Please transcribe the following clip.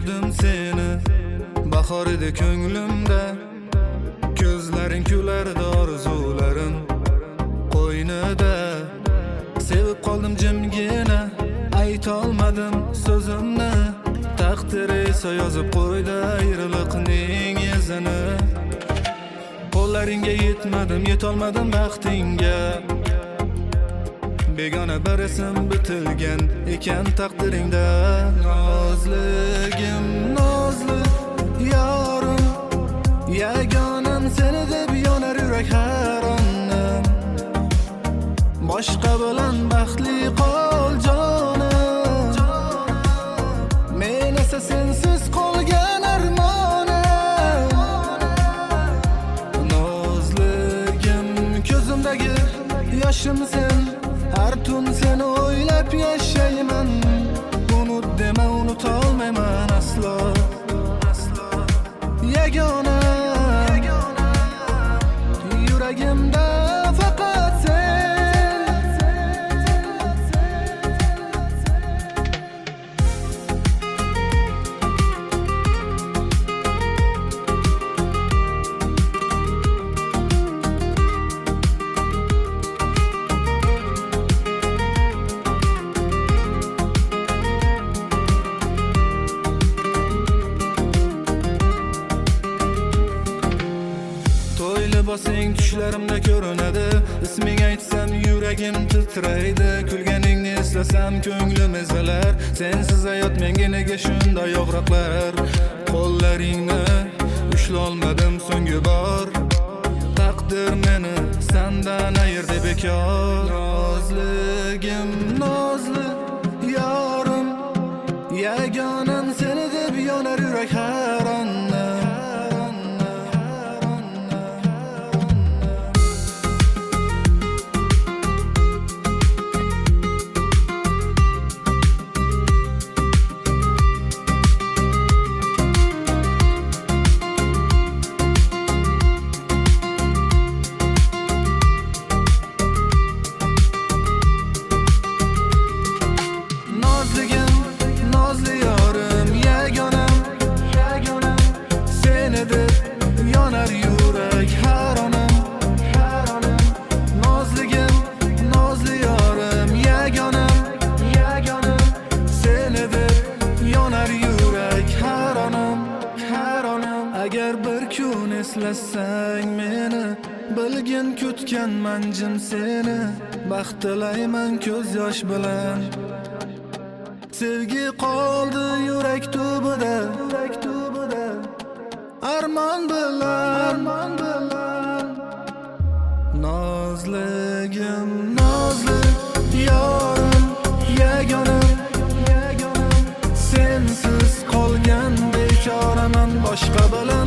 ko'rdim seni, bahor edi ko'nglimda. Ko'zlaring kulardi orzularim qo'ynida. Sevib qoldim jimgina, aytolmadim so'zimni. Taqdir esa yozib qo'ydi ayriliqning izini. Qo'llaringga yetmadim, yetolmadim baxtingga. Begona bir ism bitilgan ekan taqdiringda. Nozligim, nozli yorim, yagonam seni deb yonar yurak har onam. Boshqa bilan baxtli qol jonim, men esa sensiz qolgan armonim. Nozligim, ko'zimdagi yoshim sen, har tun seni o'ylab yashayman. Unut dema, unutolmayman aslo. Yagona yuragimda faqat sen. Libosing tushlarimda ko'rinadi, isming aytsam yuragim titraydi. Kulganingni eslasam ko'nglim ezilar, sensiz hayot menga nega shunday og'riqlar. Qo'llaringni ushlolmadim so'nggi bor, taqdir meni sendan ayirdi bekor. Nozligim, nozli yorim, yagonam seni deb yonar yurak har onam. Agar bir kun eslasang meni, bilgin kutganman jim seni. Baxt tilayman ko'z yosh bilan, sevgi qoldi yurak tubida. Armon bilan, nozligim, nozli yorim, yagonam, sensiz qolgan bechoraman. Boshqa bilan